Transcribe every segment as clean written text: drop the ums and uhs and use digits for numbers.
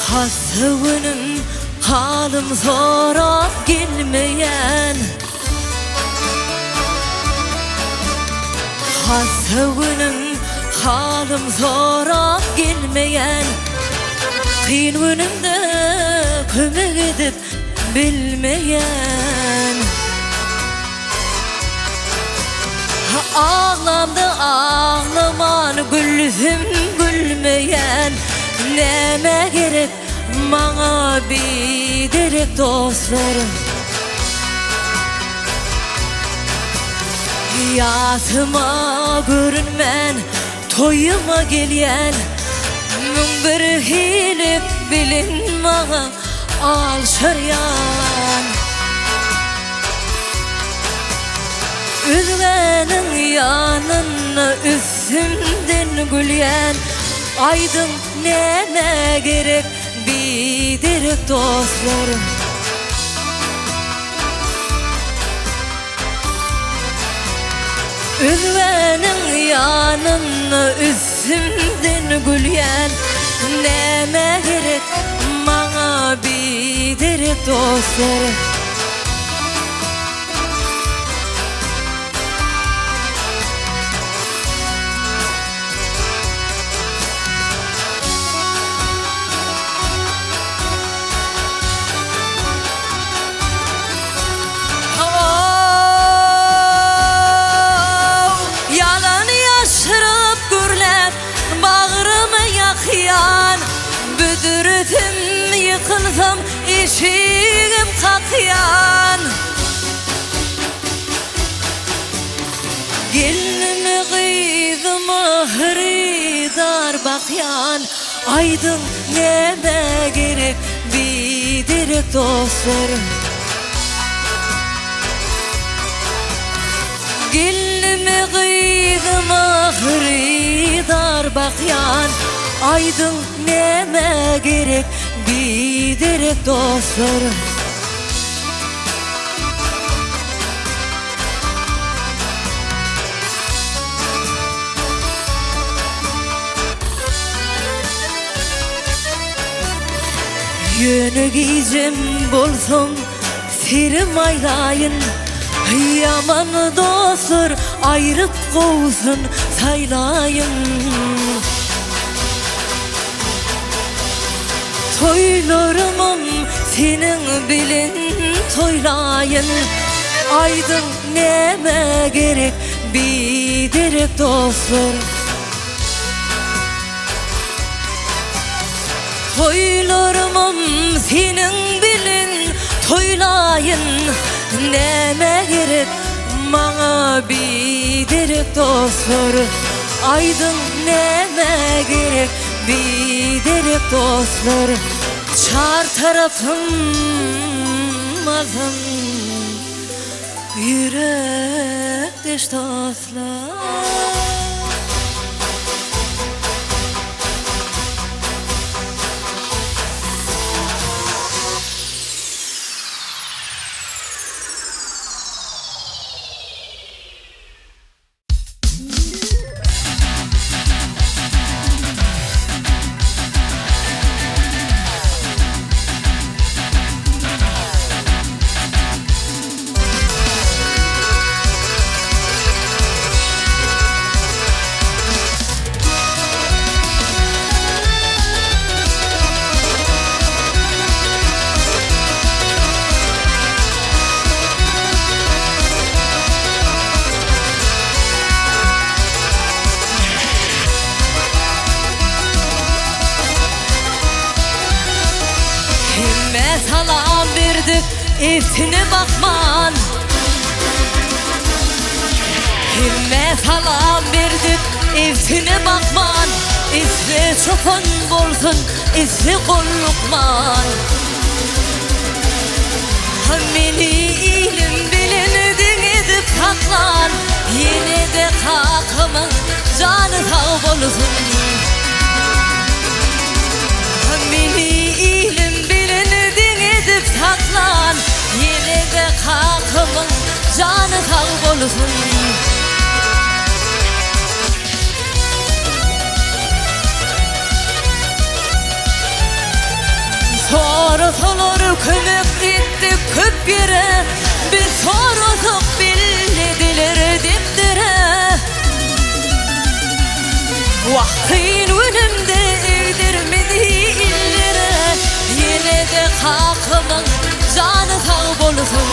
Hasıvının halım sorak gelmeyen, hasıvının halım sorak gelmeyen, kıyın önümde kömek edip bilmeyen, ağlamda ağlaman gülüm gülmeyen, neme gerek bana bir derek dostlarım. Yatıma görünmen, toyuma gelen, bir hilip bilin bana al şaryan. Üzmenin yanına üstümden gülyen, aydın neme gerek bir derek dostlarım. Üzmenin yanına üstümden gülyen, neme gerek bana bir derek dostlarım. Büdürtüm yıkılsam eşiğim kakyan, gelini kıydım ahridar bakyan, aydın neme gerek bir derek dostlarım. Gelini kıydım ahridar bakyan, aydın neme gerek bir derek dostlarım. Yönü giycem bolsam serim aylayın, yaman dostlar ayrıp kovsun saylayın. Toylarımım senin bilin toylayın, aydın neme gerek bir derek dostlar. Toylarımım senin bilin toylayın, neme gerek bana bir derek dostlar. Aydın neme gerek bir derek dostlar. Çar tarafım mazım, yürek deş dostlar. Salam verdik eftine bakman, himme salam verdik eftine bakman, isli çopan bolsun isli kollukman. Meni ilim bilinidin edip saklan, yine de kakımın canı sağ bolsun. Meni ilim bilinidin edip saklan, yine de kakımın canı sağ bolsun. Arsalar kömek etti köp yere, bir sorusuk billediler dipdire. Vaktin önümde eğdirmedi illere, yine de hakkımın canı sağ bolsun.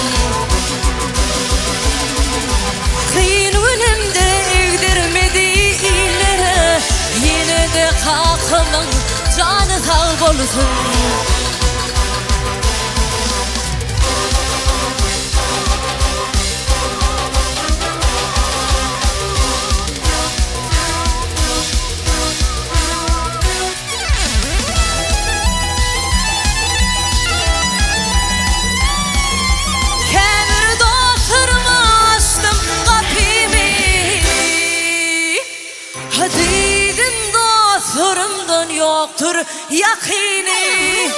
Vaktin önümde eğdirmedi illere, yine de hakkımın canı sağ bolsun. Sorumdan yoktur yakini.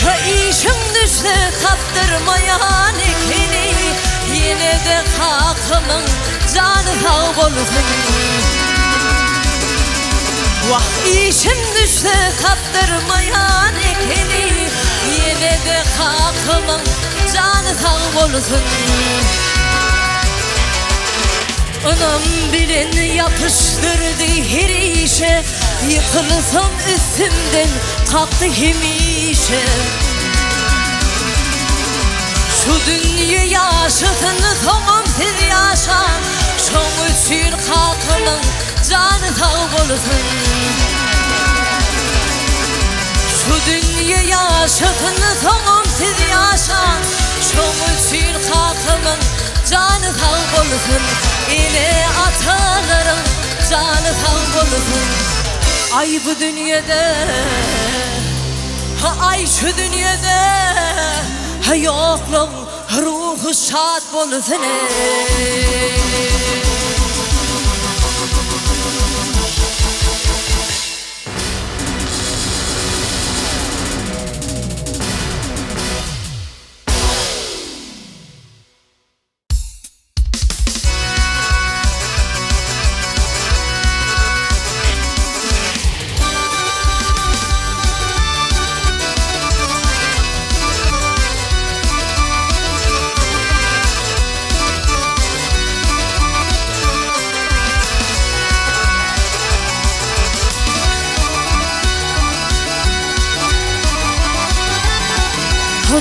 Ha işim düşse kaptırmayan ikini, yine de hakkımın canı sağ olsun. Vah işim düşse kaptırmayan ikini, yine de hakkımın canı sağ olsun. Anam bilen yapıştırdı her işe, yıkılsam üstümden kalktı hemişe. Şu dünya yaşasın sonumsuz yaşan, şoň üçün halkımın canı sağ olsun. Şu dünya yaşasın sonumsuz yaşan, şoň üçün halkımın canı sağ olsun. İle atalarım canı sağ olsun. Ay bu dünyada, ha ay şu dünyada, ha yokluğun ruhu şad bolsun.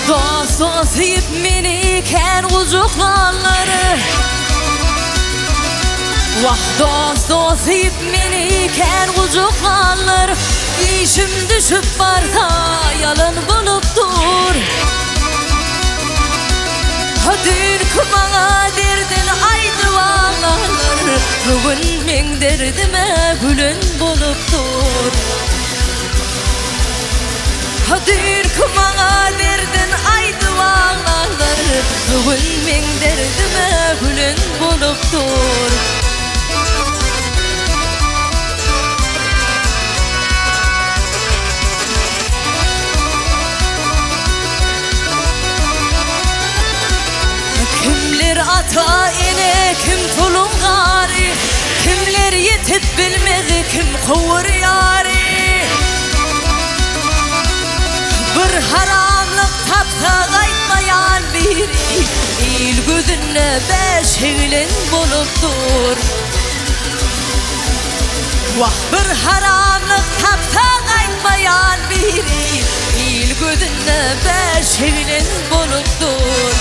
Dost dostayıp meniken ucuklarları, vah dost dostayıp meniken ucuklarlar, işim düşüp barda yalan bulup dur. Dün kumana derdin aydı valarlar, bugün men derdime gülün bulup dur. Dün kumana derdin aydı valarlar, bugün men derdime gülün bulup dur. Kimler ata ene, kim tulum gari, kimler yetip bilmedi, kim kovur yari. Bir haramlık tapsa kaytmayan biri, il gözüne beş eğlen bulup dur. Vah bir haramlık tapsa kaytmayan biri, il gözüne beş eğlen bulup dur.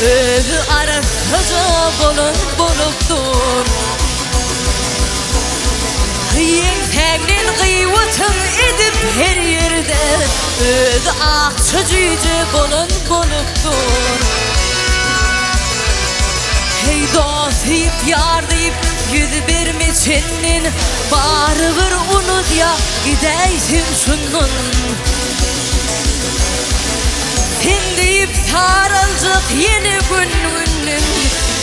Özü arasıca bulupdur. Yengsenin gıyvatın edip her yerde özü akçı cüce bulupdur. Hey dost deyip yar deyip yüz vermeçenin barıbır unut ya gideysin şunun. Sen deyip sarılacak yeni günün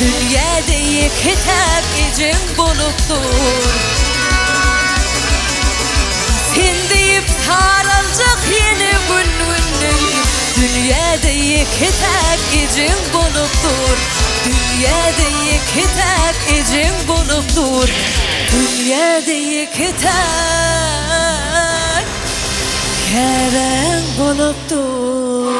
dünyada kitap ecin bulupdur. Sen deyip sarılacak yeni günün dünyada kitap ecin bulupdur. Dünyada kitap ecin bulupdur. Dünyada kitap kerem bulupdur.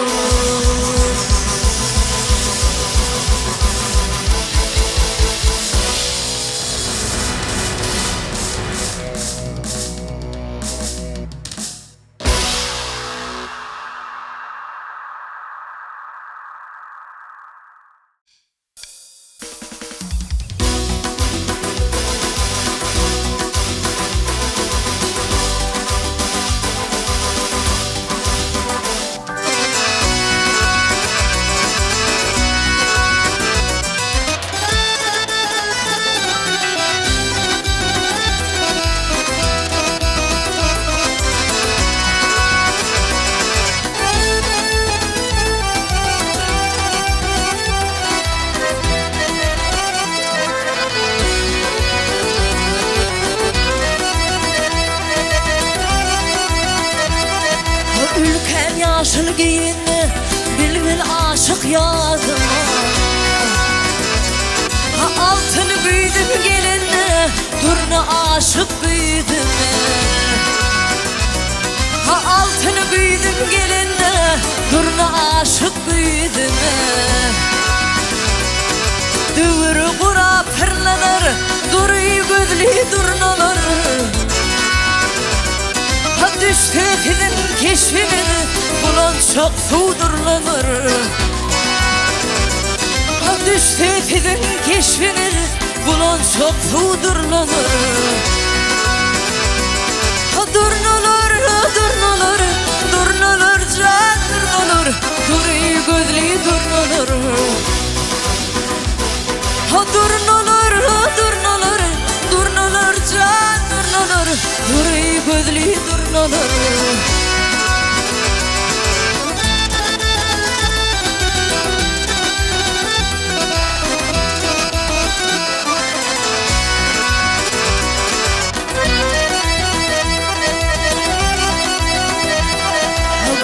Ülken yaşıl giyinli bilbil aşık yazıma. Altın büyüdüm gelinle durna aşık büyüdüm. Altın büyüdüm gelinle durna aşık büyüdüm. Dövürü kura pırlanır duruyu gözlü durnalar. Düştü sizin keşfini bulan çok sudurlanır. Düştü sizin keşfini bulan çok sudurlanır. Durnalar, durnalar, durnalar, can durnalar, duruyu gözlü durnalar. Durnalar, durnalar, durnalar, can durnalar, duruyu gözlü durnalar.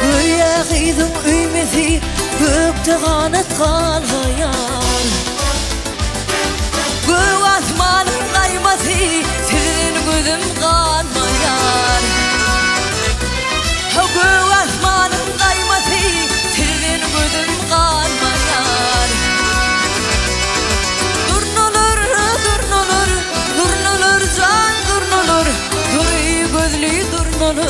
Güya giydim üymesi gökte kanat kalmayan. Göv asmanın kayması sizin gözüm kanmayan. Göv asmanın kayması sizin gözüm kanmayan. Durnalar, durnalar, durnalar, can durnalar, duruyu gözlü durnalar.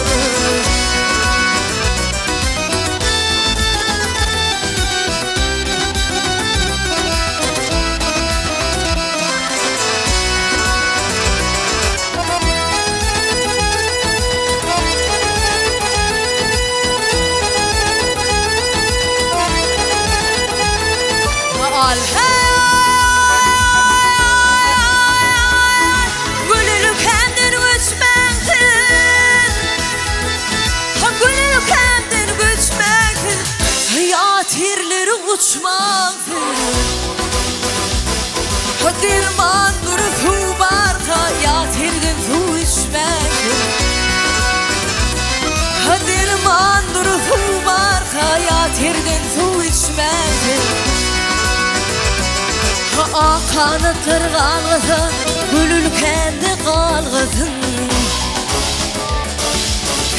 Gülülü kendin göçmektir. Gülülü kendin göçmektir. Hayat yerleri uçmaktır. Dirman dur su barka hayat yerden su içmektir. Dirman dur su barka hayat yerden su içmektir. Kanatlar kalgısa gülülkende kalgısın.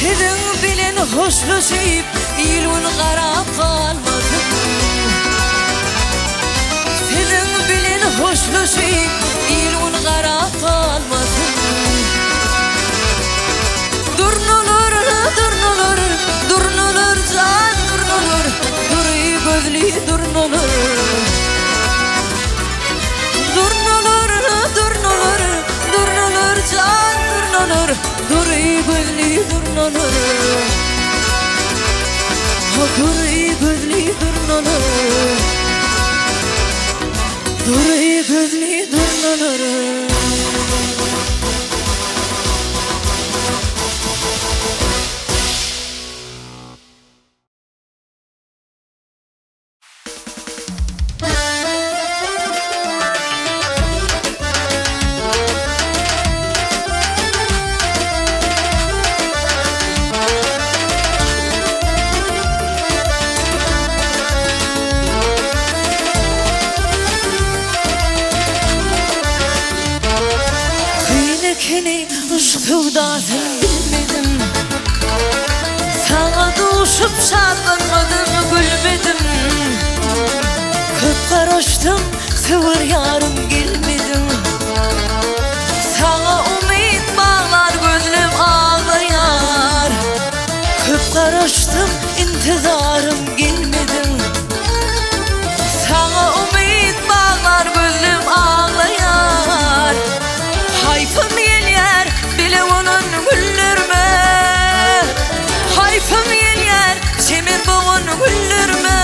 Sizin bilen hoşlaşıp ilun qarab kalmasın. Sizin bilen hoşlaşıp ilun qarab kalmasın. Durnalar, durnalar, durnalar, can durnalar, duruyu gözlü durnalar. durlanır, dur iyi gözlü durlanır. Dur iyi gözlü durlanır, dur iyi gözlü durlanır. Seni ışkıvdasın bilmedim, sana düşüp şarkınmadım gülmedim. Köp karıştım sıvır yarım gelmedim. Sana umut bağlar gözlüm ağlayar. Köp karıştım intizarım gelmedim. Sana umut bağlar gözlüm ağlayar. Hayfım yer bile onun güllürme. Hayfım yer çemir boğun güllürme.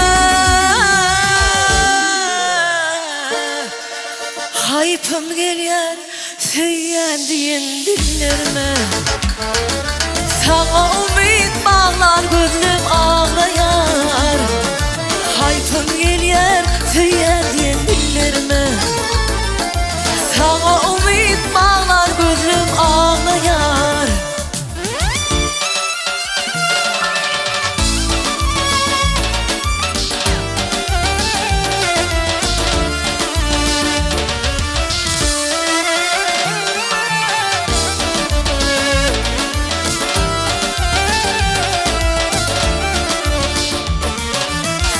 Hayfım yer söyleyen diyen dinlerime. Sana umut bağlar gözlüm ağlayar. Hayfım yer söyleyen diyen dinlerime. Sana umut bağlar gözlüm ağlayar.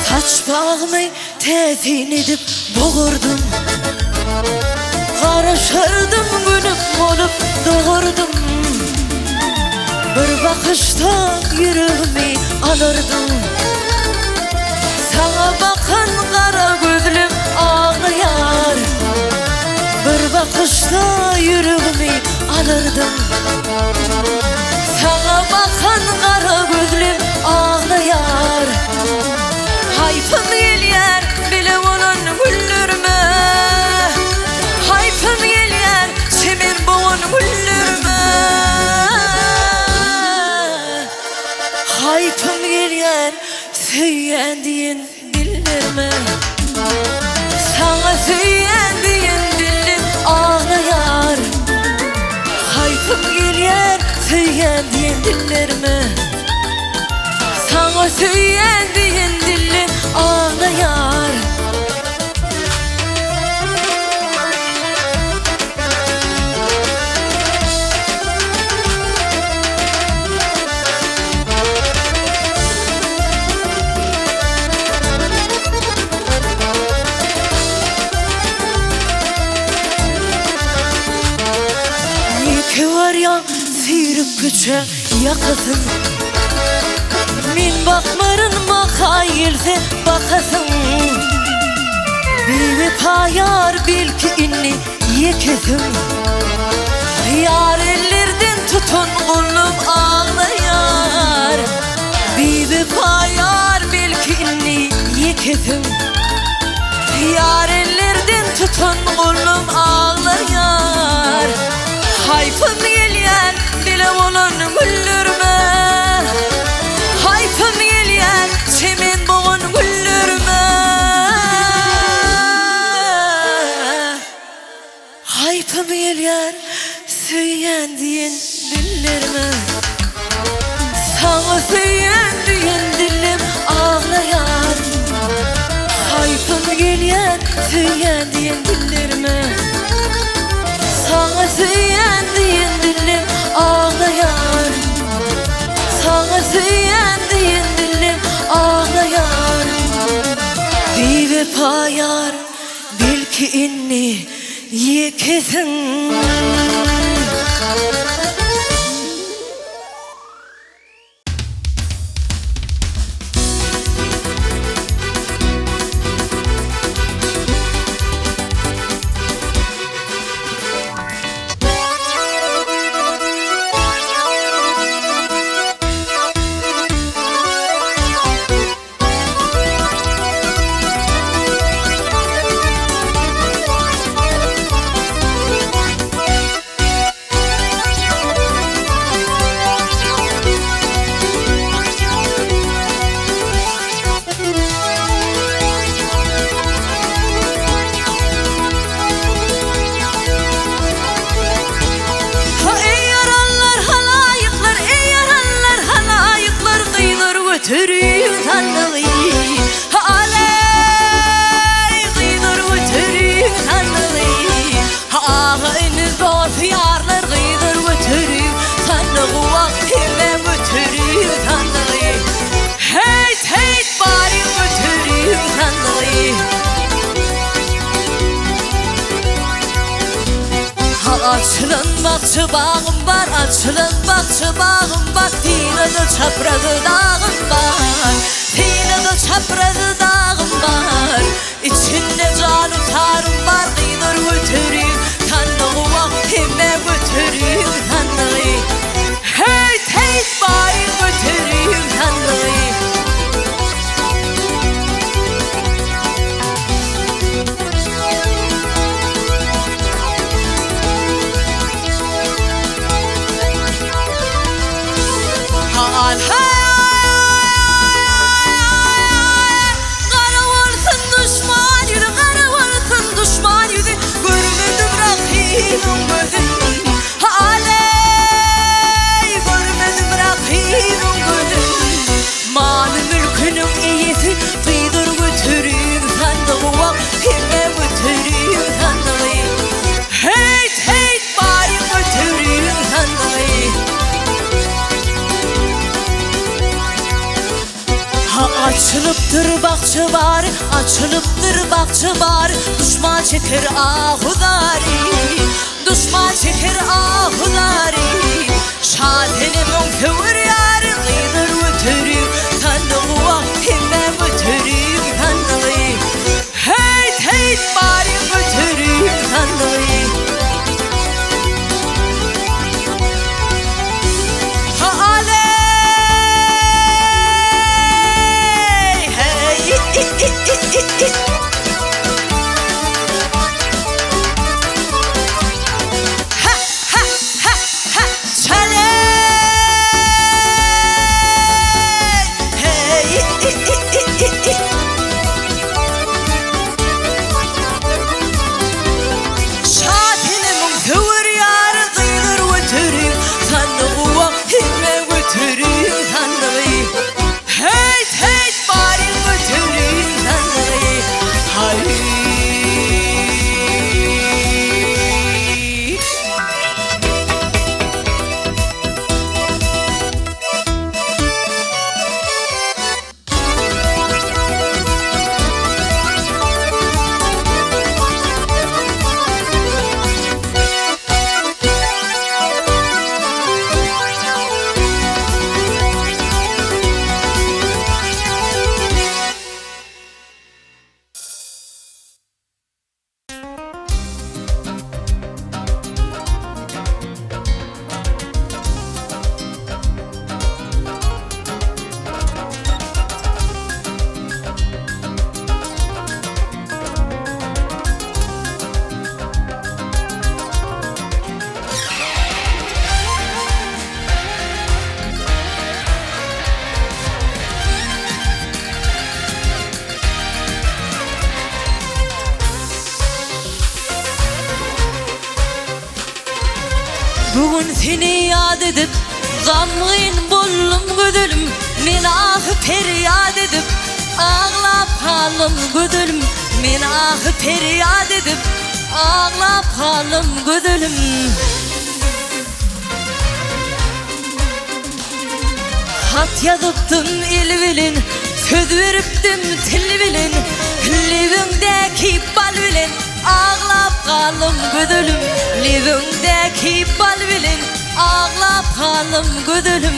Saç bağımı tezin edip boğurdum. Karışırdım günüm olup doğurdum. Bir bakışta yüreğimi alırdım. Sana bakan kara gözlüm ağlayar. Bir bakışta yüreğimi alırdım. Sana bakan kara gözlüm ağlayar. Hayfım yer bile onun güllürme. Hayfım yer çemir boğun güllürme. Hayfım yer söyleyen diyen dillerime. Sana söyleyen diyen dilim ağlayar. Hayfım yer söyleyen diyen dillerime. Sana söyleyen diyen dilim ağlayar. Yıkı var ya sıyırıp güçe yakasın. Min bakmarın makayilse bakasın. Bir payar bil ki inni yekesin. Yar ellerden tutun kulum ağlayar. Bir payar bil ki inni yekesin. Yar ellerden tutun kulum ağlayar. Hayfım yer bile onun güllürme. Hayfım yer çemin boğun güllürme. Hayfım yer söyleyen diyen dillerime. Sana söyleyen diyen dilim ağlayar. Hayfım yer söyleyen diyen dillerime. Sana söyleyen diyen dilim ağlayar. Sana söyleyen diyen dilim ağlayar. Bir payar bil ki inni yekesin. bakçı bağım var, açılan bakçı bağım var. Tinada çaprazı dağım var, tinada çaprazı dağım var. İçinde canım tarım var, kıydır götüreyim tanrı vaktime götüreyim tanrı. Hey teyit bayım götüreyim tanrı. Açılıptır bakçı var, açılıptır bakçı var. Düşman çeker ahudari, düşman çeker ahudari. Şadenimin kıvır yarı, kıydır götüreyim tanrı vaktime götüreyim tanrı. Hey teyit bari götüreyim tanrı. Bugün seni yad edip gamgın buldum güdülüm. Men ahı feryat edip ağlap kalım güdülüm. Men ahı feryat edip ağlap kalım güdülüm. Hat yazıptım il bilin, söz veriptim til bilin. Livimdeki bal bilin, ağlap kalım güdülüm. Livimdeki bal bilin, ağlap kalım güdülüm.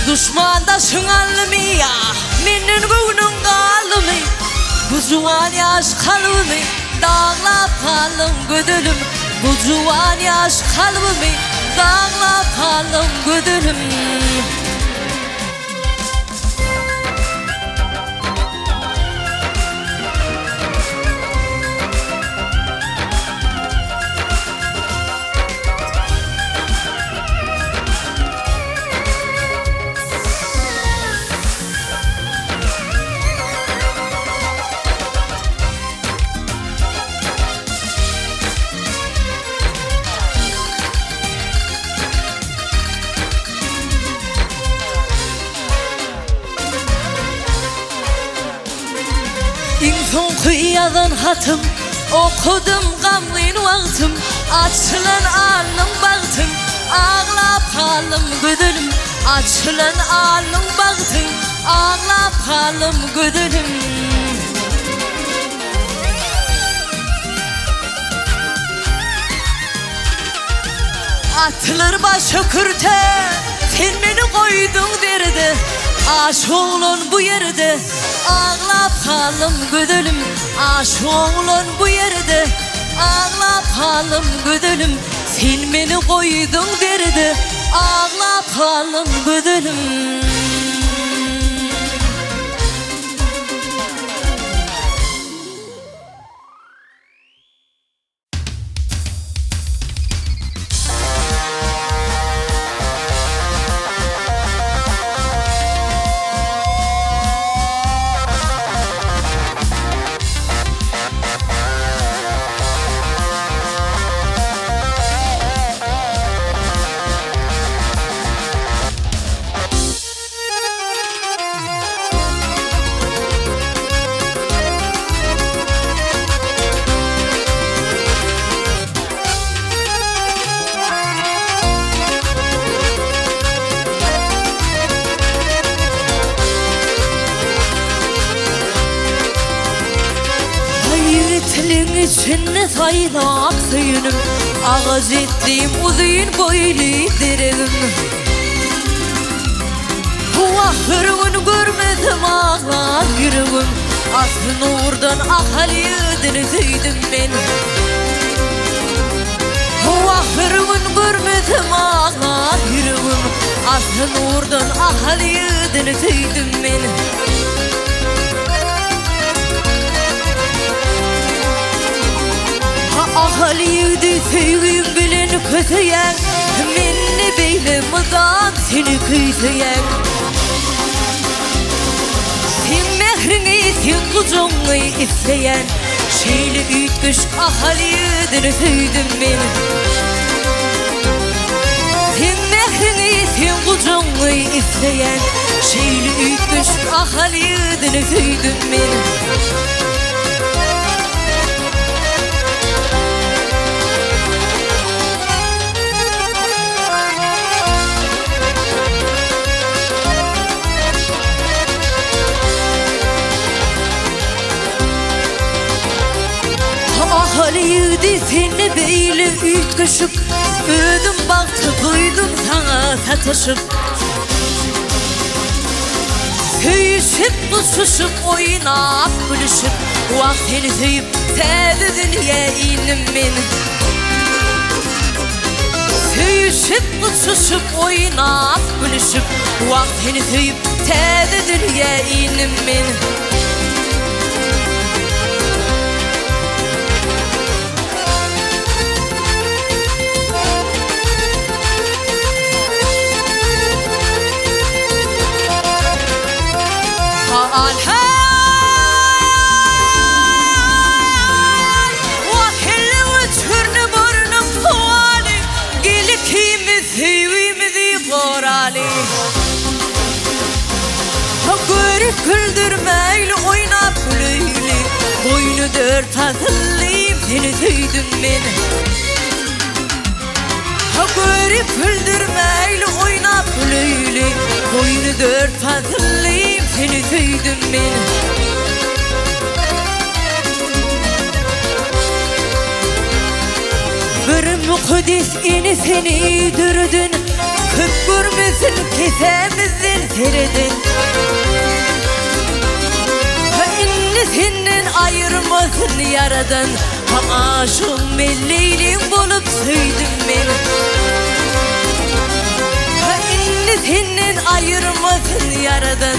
Düşmanda şıngalımı ya, menin gönlüm kalımı. Bu juan yaş kalbimi, dağlap kalım güdülüm. Bu juan yaş kalbimi, dağlap kalım güdülüm. İnsan kıyadın hatım, okudum gamlin vaktim. Açılan alnım baktım, ağlap kalım güdülüm. Açılan alnım baktım, ağlap kalım güdülüm. Atılır başı kürte, sen beni koydun derdi. Aşk oğlan bu yerde, ağlap kalım güdülüm. Aşk oğlan bu yerde, ağlap kalım güdülüm. Sen beni koydun derdi, ağlap kalım güdülüm. İçinde saylak suyunum, ağız ettiğim uzun boylu derim. Bu ahırımın görmedim ağlar yüreğim, aslı nurdan ahaliyedini tüydüm ben. Bu ahırımın görmedim ağlar yüreğim, aslı nurdan ahaliyedini tüydüm ben. Ahaliydi sevgim bilen kötüyen, minni beyle mıdan seni kıysayan. Sen mehrini, sen kucağını isteyen, şeyli ütgüş ahaliyedini tüydüm ben. Sen mehrini, sen kucağını isteyen, şeyli ütgüş ahaliyedini tüydüm ben. Ahaliydi seni beyle ütküşüp, ödüm baktı duydum sana satışıp. Söyüşüp uçuşup oynap gülüşüp, vak seni söyüp sevdi dünya inim ben. Söyüşüp uçuşup oynap gülüşüp, vak seni söyüp sevdi dünya inim ben. Güldürmeyle oynap gülüyle, boynu dört fazlayım seni tüydüm ben. Görüp güldürmeyle oynap gülüyle, boynu dört fazlayım seni tüydüm ben. Bir mukaddes ini seni dürdün, köp görmesin kesemizden seredin. Senden ayırmasın yaradan, aşığım melleylim bulup söyledim ben. Senden ayırmasın yaradan,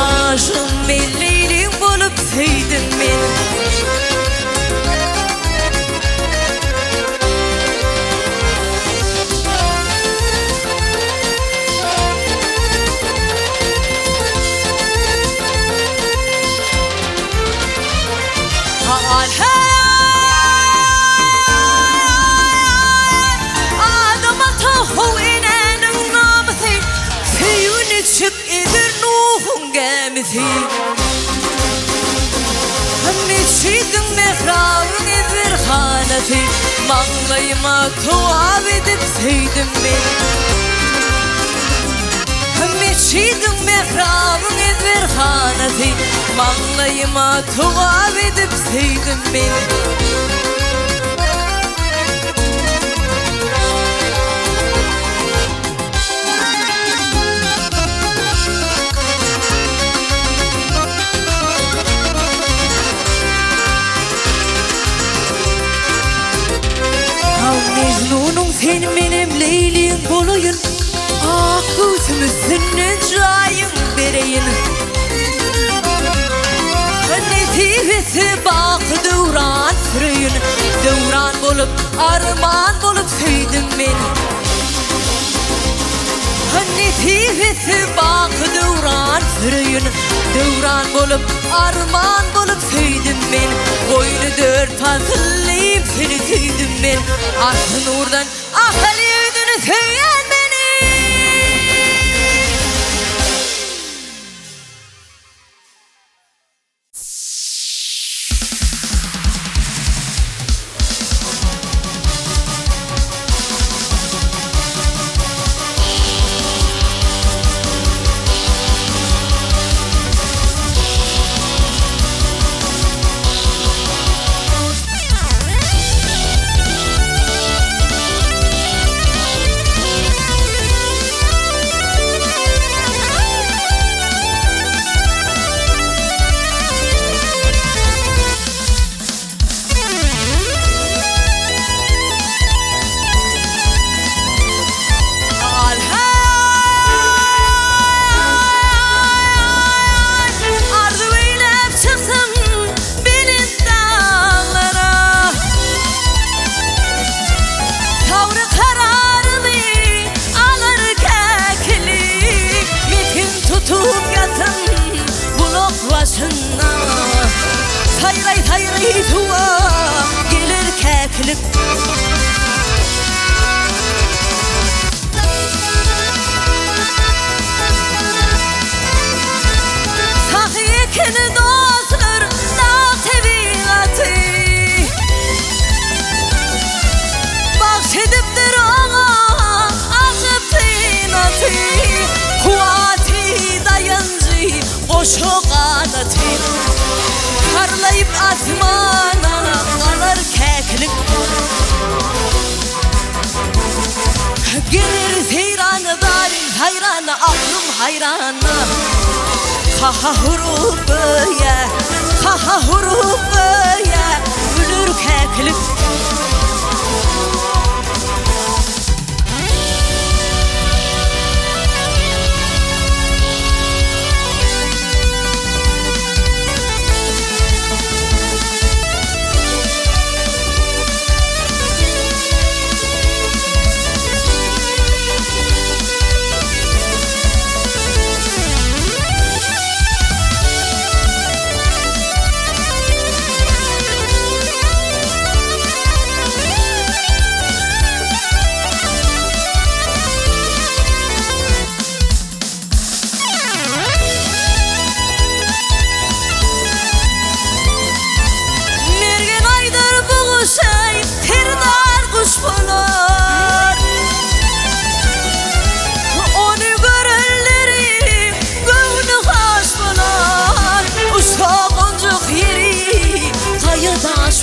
aşığım melleylim bulup söyledim ben. Adama tahu inenin namısı, seyuni çık edir Nuh'un gemisi. Meçhidin mehrabın edir haneti, mağlayıma tuğab edip seydim ben. Meçhidin mehrabın edir haneti, mağlayıma tuğab edip seydim ben. Atmışsın cayım bereyin Netifesi bak devran sürüyün Devran bolup arman bolup söydim beni Netifesi bak devran sürüyün Devran bolup arman bolup söydim beni Boynu dört fazlayım seni söydim ben Aslın oradan ahali yüzünü söyleyen beni Sayray tuva gelir keklik Sahiyekini dostlar dağ tebiatı Bahşediptir ona azıp zinatı Kuvati dayancı boşu kanatı Parlayıp asmana kalır keklik Gelir seyranı darim hayrana aklım hayrana Kaha hurubaya, kaha hurubaya Gülür keklik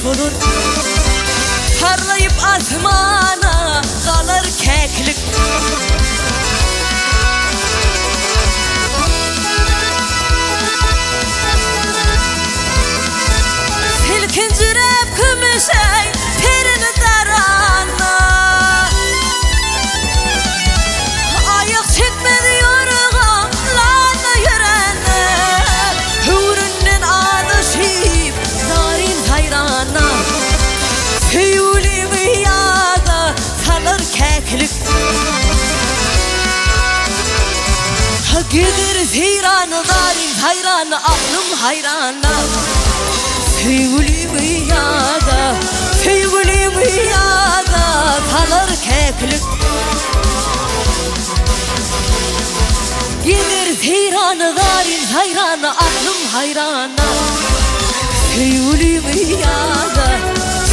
Olur parlayıp asmana kalır keklik Silkincirep kümüşey terini darana Ayak çekmedi yorğam lana yürene Hüründen adışıp narin hayrana Heyulimi yağda salır keklik Gidir zeyranı darim hayrana aklım hayrana Heyulimi yağda salır keklik Gidir zeyranı darim hayrana aklım hayrana Heyulimi yağda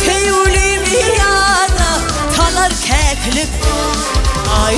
Seyulimi yağda talar keklik Ay